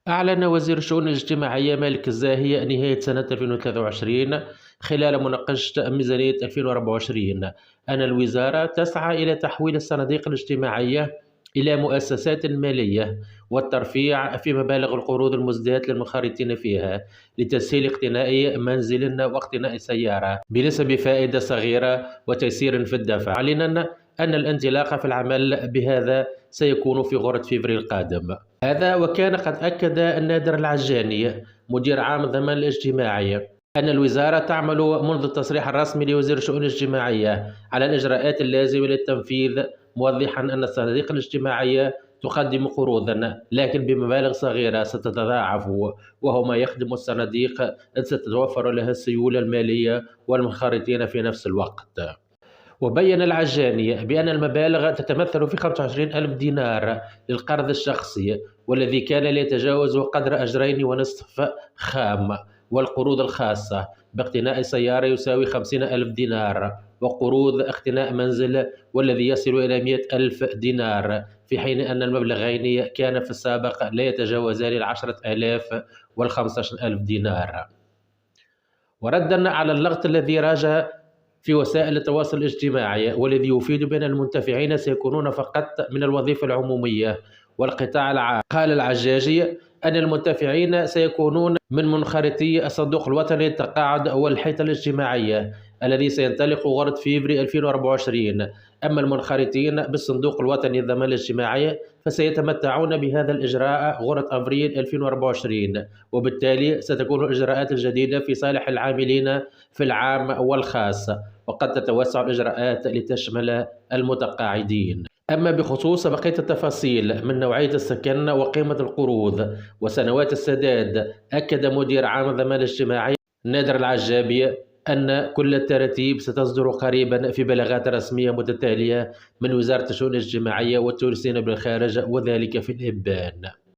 أعلن وزير الشؤون الاجتماعية مالك الزاهية نهاية سنة 2023 خلال مناقشة ميزانية 2024 أن الوزارة تسعى إلى تحويل الصناديق الاجتماعية إلى مؤسسات مالية والترفيع في مبالغ القروض المزداة للمنخرطين فيها لتسهيل اقتناء منزل واقتناء سيارة بنسب فائدة صغيرة وتيسير في الدفع. أعلن أن الانطلاق في العمل بهذا سيكون في غرة فبراير القادم. هذا وكان قد أكد نادر العجاني مدير عام الضمان الاجتماعي أن الوزارة تعمل منذ التصريح الرسمي لوزير الشؤون الاجتماعية على الإجراءات اللازمة للتنفيذ، موضحا أن الصناديق الاجتماعية تقدم قروضا لكن بمبالغ صغيرة ستتضاعف، وهو ما يخدم الصناديق أن ستتوفر لها السيولة المالية والمنخرطين في نفس الوقت. وبين العجاني بأن المبالغ تتمثل في 25 ألف دينار للقرض الشخصي والذي كان لا يتجاوز قدر أجرين ونصف خام، والقروض الخاصة باقتناء سيارة يساوي 50 ألف دينار، وقروض اقتناء منزل والذي يصل إلى 100 ألف دينار، في حين أن المبلغين كان في السابق لا يتجاوزان 10,000 و15 ألف دينار. وردا على اللغط الذي راج في وسائل التواصل الاجتماعي والذي يفيد بأن المنتفعين سيكونون فقط من الوظيفة العمومية والقطاع العام، قال العجاجي أن المنتفعين سيكونون من منخرطي الصندوق الوطني للتقاعد والحيطة الاجتماعية الذي سينطلق غرة فبراير 2024. أما المنخرطين بالصندوق الوطني للضمان الاجتماعي فسيتمتعون بهذا الإجراء غرة أبريل 2024، وبالتالي ستكون الإجراءات الجديدة في صالح العاملين في العام والخاص، وقد تتوسع الإجراءات لتشمل المتقاعدين. أما بخصوص بقية التفاصيل من نوعية السكن وقيمة القروض وسنوات السداد، أكد مدير عام الضمان الاجتماعي نادر العجابي أن كل التراتيب ستصدر قريبا في بلاغات رسمية متتالية من وزارة الشؤون الاجتماعية والتونسيين بالخارج، وذلك في الإبان.